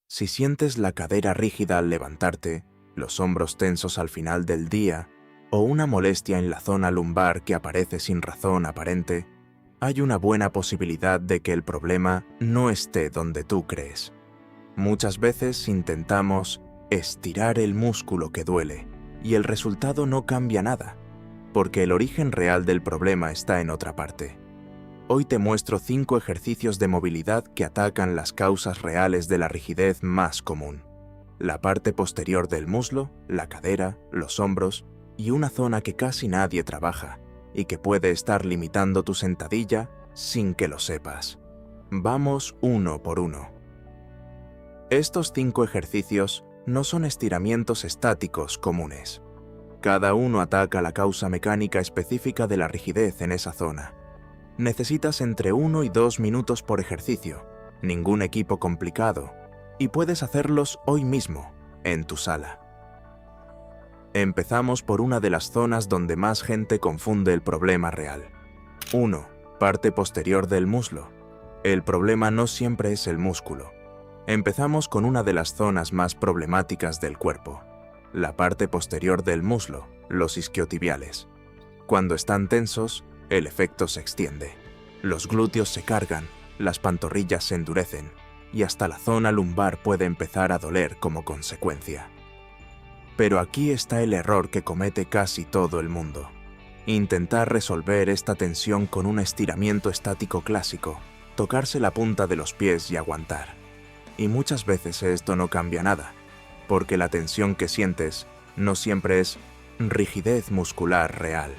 Si sientes la cadera rígida al levantarte, los hombros tensos al final del día o una molestia en la zona lumbar que aparece sin razón aparente, hay una buena posibilidad de que el problema no esté donde tú crees. Muchas veces intentamos estirar el músculo que duele y el resultado no cambia nada, porque el origen real del problema está en otra parte. Hoy te muestro 5 ejercicios de movilidad que atacan las causas reales de la rigidez más común: la parte posterior del muslo, la cadera, los hombros y una zona que casi nadie trabaja y que puede estar limitando tu sentadilla sin que lo sepas. Vamos uno por uno. Estos 5 ejercicios no son estiramientos estáticos comunes. Cada uno ataca la causa mecánica específica de la rigidez en esa zona. Necesitas entre 1 y 2 minutos por ejercicio, ningún equipo complicado, y puedes hacerlos hoy mismo, en tu sala. Empezamos por una de las zonas donde más gente confunde el problema real. 1. Parte posterior del muslo. El problema no siempre es el músculo. Empezamos con una de las zonas más problemáticas del cuerpo: la parte posterior del muslo, los isquiotibiales. Cuando están tensos, el efecto se extiende. Los glúteos se cargan, las pantorrillas se endurecen y hasta la zona lumbar puede empezar a doler como consecuencia. Pero aquí está el error que comete casi todo el mundo: intentar resolver esta tensión con un estiramiento estático clásico, tocarse la punta de los pies y aguantar. Y muchas veces esto no cambia nada, porque la tensión que sientes no siempre es rigidez muscular real.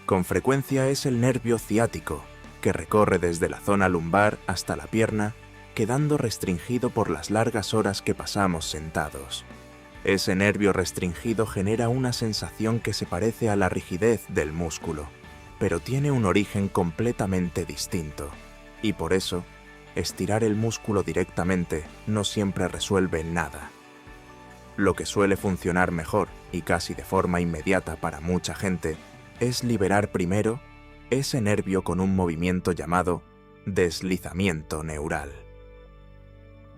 Con frecuencia es el nervio ciático, que recorre desde la zona lumbar hasta la pierna, quedando restringido por las largas horas que pasamos sentados. Ese nervio restringido genera una sensación que se parece a la rigidez del músculo, pero tiene un origen completamente distinto, y por eso, estirar el músculo directamente no siempre resuelve nada. Lo que suele funcionar mejor, y casi de forma inmediata para mucha gente, es liberar primero ese nervio con un movimiento llamado deslizamiento neural.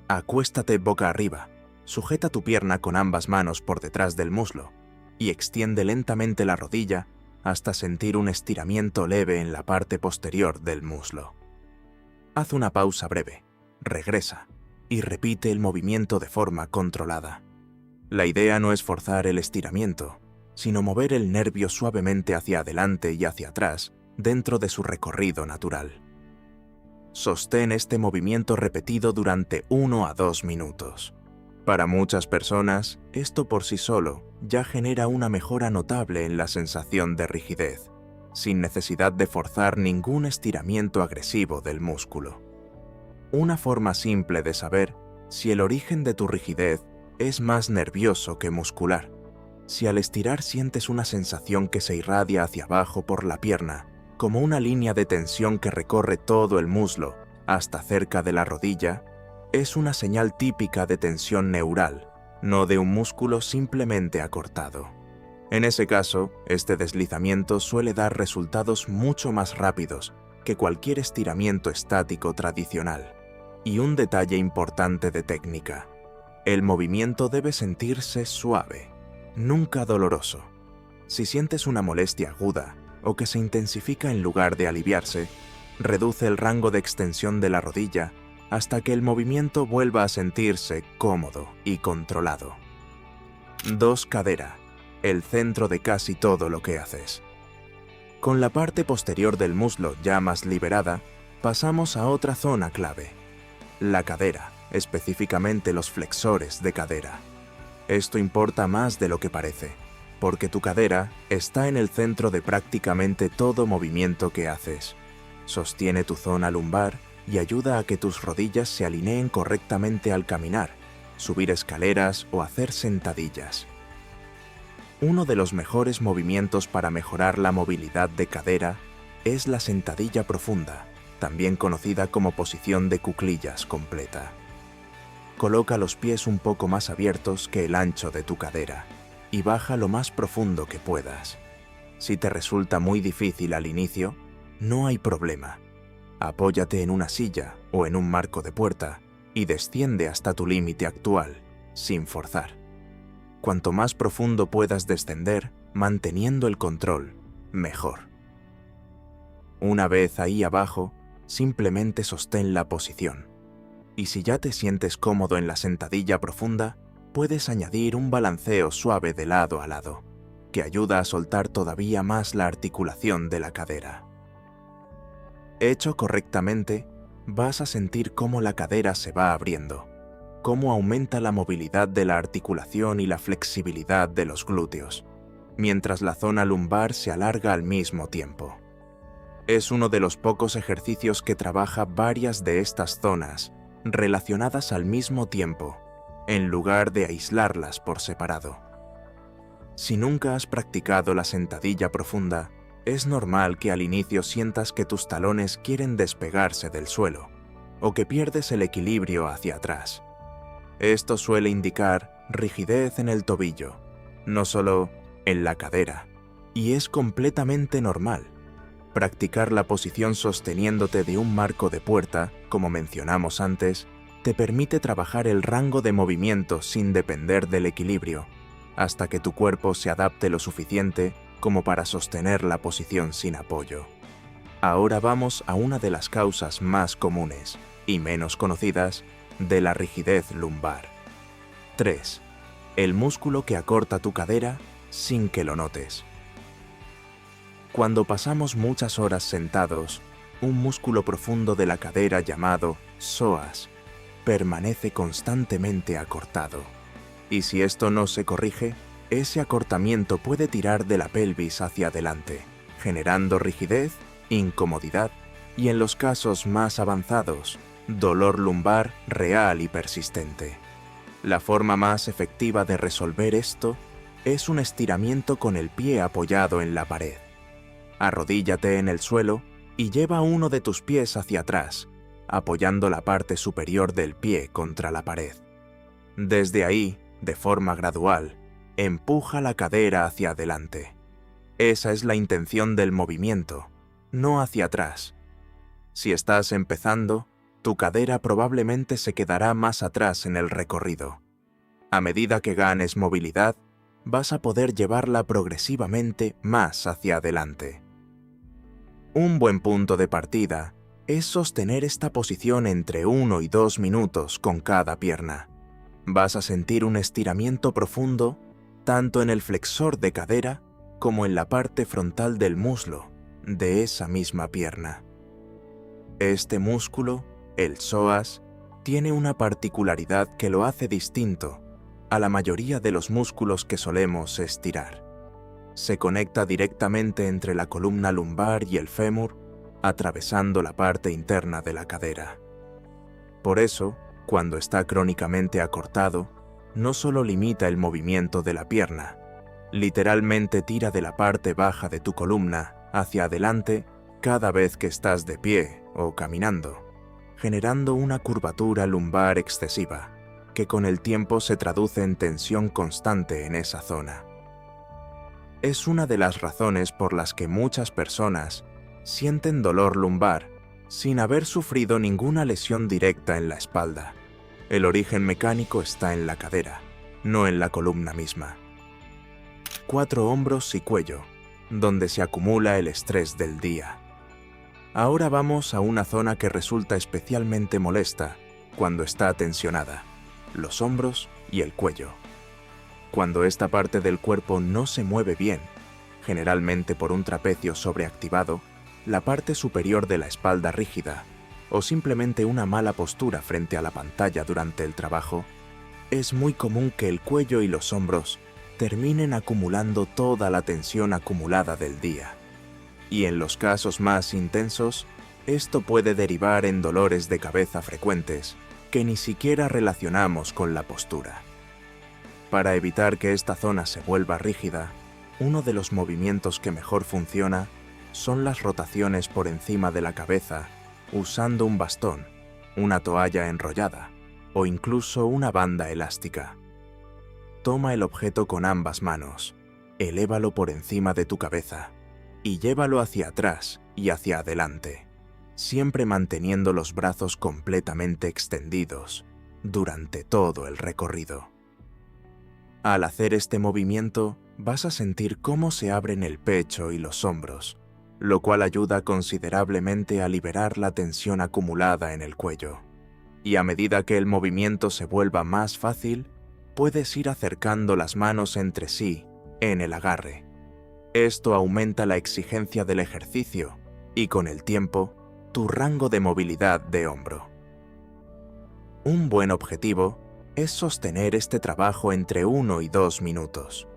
Acuéstate boca arriba, sujeta tu pierna con ambas manos por detrás del muslo y extiende lentamente la rodilla hasta sentir un estiramiento leve en la parte posterior del muslo. Haz una pausa breve, regresa y repite el movimiento de forma controlada. La idea no es forzar el estiramiento, sino mover el nervio suavemente hacia adelante y hacia atrás dentro de su recorrido natural. Sostén este movimiento repetido durante 1 a 2 minutos. Para muchas personas, esto por sí solo ya genera una mejora notable en la sensación de rigidez, sin necesidad de forzar ningún estiramiento agresivo del músculo. Una forma simple de saber si el origen de tu rigidez es más nervioso que muscular: si al estirar sientes una sensación que se irradia hacia abajo por la pierna, como una línea de tensión que recorre todo el muslo hasta cerca de la rodilla, es una señal típica de tensión neural, no de un músculo simplemente acortado. En ese caso, este deslizamiento suele dar resultados mucho más rápidos que cualquier estiramiento estático tradicional. Y un detalle importante de técnica: el movimiento debe sentirse suave, nunca doloroso. Si sientes una molestia aguda o que se intensifica en lugar de aliviarse, reduce el rango de extensión de la rodilla hasta que el movimiento vuelva a sentirse cómodo y controlado. 2. Cadera, el centro de casi todo lo que haces. Con la parte posterior del muslo ya más liberada, pasamos a otra zona clave: la cadera, específicamente los flexores de cadera. Esto importa más de lo que parece, porque tu cadera está en el centro de prácticamente todo movimiento que haces. Sostiene tu zona lumbar y ayuda a que tus rodillas se alineen correctamente al caminar, subir escaleras o hacer sentadillas. Uno de los mejores movimientos para mejorar la movilidad de cadera es la sentadilla profunda, también conocida como posición de cuclillas completa. Coloca los pies un poco más abiertos que el ancho de tu cadera y baja lo más profundo que puedas. Si te resulta muy difícil al inicio, no hay problema. Apóyate en una silla o en un marco de puerta y desciende hasta tu límite actual, sin forzar. Cuanto más profundo puedas descender, manteniendo el control, mejor. Una vez ahí abajo, simplemente sostén la posición. Y si ya te sientes cómodo en la sentadilla profunda, puedes añadir un balanceo suave de lado a lado, que ayuda a soltar todavía más la articulación de la cadera. Hecho correctamente, vas a sentir cómo la cadera se va abriendo, cómo aumenta la movilidad de la articulación y la flexibilidad de los glúteos, mientras la zona lumbar se alarga al mismo tiempo. Es uno de los pocos ejercicios que trabaja varias de estas zonas relacionadas al mismo tiempo, en lugar de aislarlas por separado. Si nunca has practicado la sentadilla profunda, es normal que al inicio sientas que tus talones quieren despegarse del suelo, o que pierdes el equilibrio hacia atrás. Esto suele indicar rigidez en el tobillo, no solo en la cadera, y es completamente normal. Practicar la posición sosteniéndote de un marco de puerta, como mencionamos antes, te permite trabajar el rango de movimiento sin depender del equilibrio, hasta que tu cuerpo se adapte lo suficiente como para sostener la posición sin apoyo. Ahora vamos a una de las causas más comunes y menos conocidas de la rigidez lumbar. 3. El músculo que acorta tu cadera sin que lo notes. Cuando pasamos muchas horas sentados, un músculo profundo de la cadera llamado psoas permanece constantemente acortado. Y si esto no se corrige, ese acortamiento puede tirar de la pelvis hacia adelante, generando rigidez, incomodidad y, en los casos más avanzados, dolor lumbar real y persistente. La forma más efectiva de resolver esto es un estiramiento con el pie apoyado en la pared. Arrodíllate en el suelo y lleva uno de tus pies hacia atrás, apoyando la parte superior del pie contra la pared. Desde ahí, de forma gradual, empuja la cadera hacia adelante. Esa es la intención del movimiento, no hacia atrás. Si estás empezando, tu cadera probablemente se quedará más atrás en el recorrido. A medida que ganes movilidad, vas a poder llevarla progresivamente más hacia adelante. Un buen punto de partida es sostener esta posición entre 1 y 2 minutos con cada pierna. Vas a sentir un estiramiento profundo tanto en el flexor de cadera como en la parte frontal del muslo de esa misma pierna. Este músculo, el psoas, tiene una particularidad que lo hace distinto a la mayoría de los músculos que solemos estirar. Se conecta directamente entre la columna lumbar y el fémur, atravesando la parte interna de la cadera. Por eso, cuando está crónicamente acortado, no solo limita el movimiento de la pierna, literalmente tira de la parte baja de tu columna hacia adelante cada vez que estás de pie o caminando, generando una curvatura lumbar excesiva, que con el tiempo se traduce en tensión constante en esa zona. Es una de las razones por las que muchas personas sienten dolor lumbar sin haber sufrido ninguna lesión directa en la espalda. El origen mecánico está en la cadera, no en la columna misma. 4 hombros y cuello, donde se acumula el estrés del día. Ahora vamos a una zona que resulta especialmente molesta cuando está tensionada: los hombros y el cuello. Cuando esta parte del cuerpo no se mueve bien, generalmente por un trapecio sobreactivado, la parte superior de la espalda rígida, o simplemente una mala postura frente a la pantalla durante el trabajo, es muy común que el cuello y los hombros terminen acumulando toda la tensión acumulada del día. Y en los casos más intensos, esto puede derivar en dolores de cabeza frecuentes que ni siquiera relacionamos con la postura. Para evitar que esta zona se vuelva rígida, uno de los movimientos que mejor funciona son las rotaciones por encima de la cabeza usando un bastón, una toalla enrollada o incluso una banda elástica. Toma el objeto con ambas manos, elévalo por encima de tu cabeza y llévalo hacia atrás y hacia adelante, siempre manteniendo los brazos completamente extendidos durante todo el recorrido. Al hacer este movimiento, vas a sentir cómo se abren el pecho y los hombros, lo cual ayuda considerablemente a liberar la tensión acumulada en el cuello. Y a medida que el movimiento se vuelva más fácil, puedes ir acercando las manos entre sí en el agarre. Esto aumenta la exigencia del ejercicio y con el tiempo, tu rango de movilidad de hombro. Un buen objetivo es sostener este trabajo entre 1 y 2 minutos.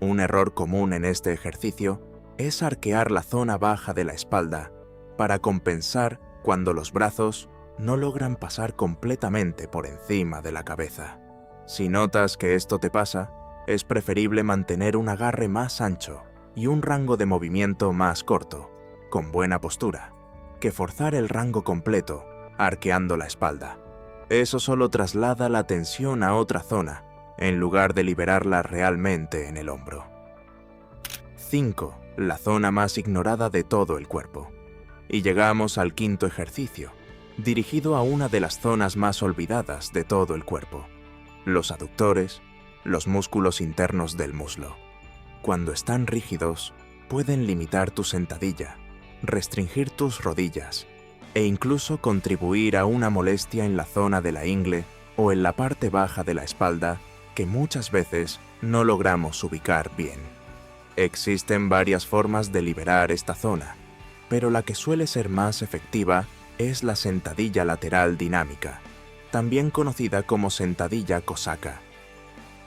Un error común en este ejercicio es arquear la zona baja de la espalda para compensar cuando los brazos no logran pasar completamente por encima de la cabeza. Si notas que esto te pasa, es preferible mantener un agarre más ancho y un rango de movimiento más corto, con buena postura, que forzar el rango completo, arqueando la espalda. Eso solo traslada la tensión a otra zona, en lugar de liberarla realmente en el hombro. 5. La zona más ignorada de todo el cuerpo. Y llegamos al quinto ejercicio, dirigido a una de las zonas más olvidadas de todo el cuerpo: los aductores, los músculos internos del muslo. Cuando están rígidos, pueden limitar tu sentadilla, restringir tus rodillas e incluso contribuir a una molestia en la zona de la ingle o en la parte baja de la espalda que muchas veces no logramos ubicar bien. Existen varias formas de liberar esta zona, pero la que suele ser más efectiva es la sentadilla lateral dinámica, también conocida como sentadilla cosaca.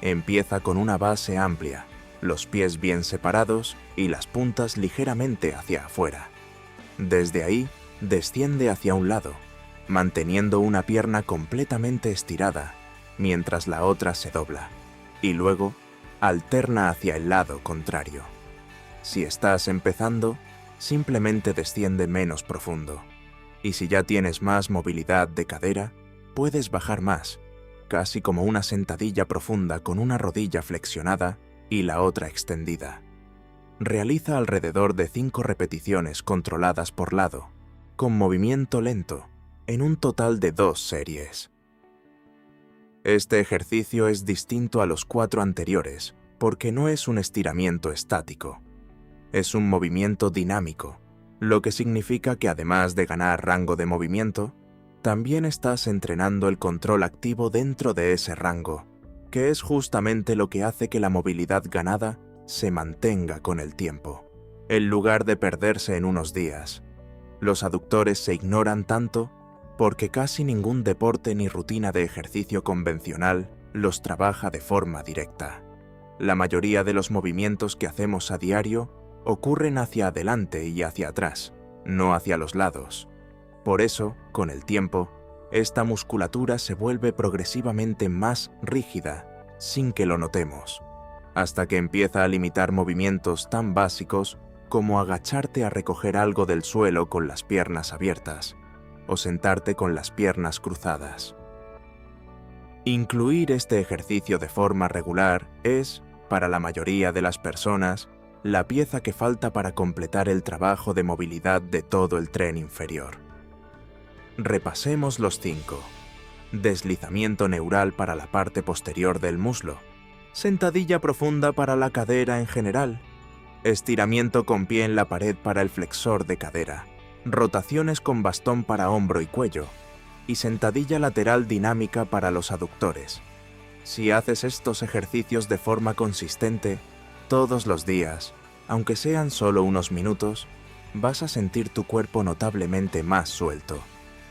Empieza con una base amplia, los pies bien separados y las puntas ligeramente hacia afuera. Desde ahí, desciende hacia un lado, manteniendo una pierna completamente estirada, mientras la otra se dobla, y luego alterna hacia el lado contrario. Si estás empezando, simplemente desciende menos profundo, y si ya tienes más movilidad de cadera, puedes bajar más, casi como una sentadilla profunda con una rodilla flexionada y la otra extendida. Realiza alrededor de 5 repeticiones controladas por lado, con movimiento lento, en un total de 2 series. Este ejercicio es distinto a los 4 anteriores porque no es un estiramiento estático. Es un movimiento dinámico, lo que significa que además de ganar rango de movimiento, también estás entrenando el control activo dentro de ese rango, que es justamente lo que hace que la movilidad ganada se mantenga con el tiempo, en lugar de perderse en unos días. Los aductores se ignoran tanto porque casi ningún deporte ni rutina de ejercicio convencional los trabaja de forma directa. La mayoría de los movimientos que hacemos a diario ocurren hacia adelante y hacia atrás, no hacia los lados. Por eso, con el tiempo, esta musculatura se vuelve progresivamente más rígida sin que lo notemos, hasta que empieza a limitar movimientos tan básicos como agacharte a recoger algo del suelo con las piernas abiertas o sentarte con las piernas cruzadas. Incluir este ejercicio de forma regular es, para la mayoría de las personas, la pieza que falta para completar el trabajo de movilidad de todo el tren inferior. Repasemos los 5. Deslizamiento neural para la parte posterior del muslo. Sentadilla profunda para la cadera en general. Estiramiento con pie en la pared para el flexor de cadera. Rotaciones con bastón para hombro y cuello. Y sentadilla lateral dinámica para los aductores. Si haces estos ejercicios de forma consistente, todos los días, aunque sean solo unos minutos, vas a sentir tu cuerpo notablemente más suelto,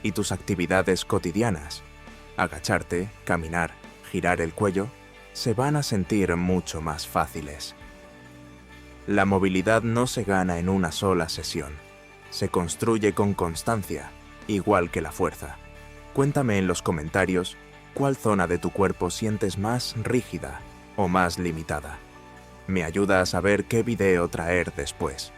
y tus actividades cotidianas, agacharte, caminar, girar el cuello, se van a sentir mucho más fáciles. La movilidad no se gana en una sola sesión, se construye con constancia, igual que la fuerza. Cuéntame en los comentarios cuál zona de tu cuerpo sientes más rígida o más limitada. Me ayuda a saber qué video traer después.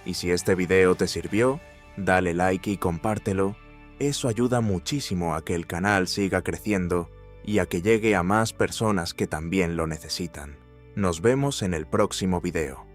Y si este video te sirvió, dale like y compártelo. Eso ayuda muchísimo a que el canal siga creciendo y a que llegue a más personas que también lo necesitan. Nos vemos en el próximo video.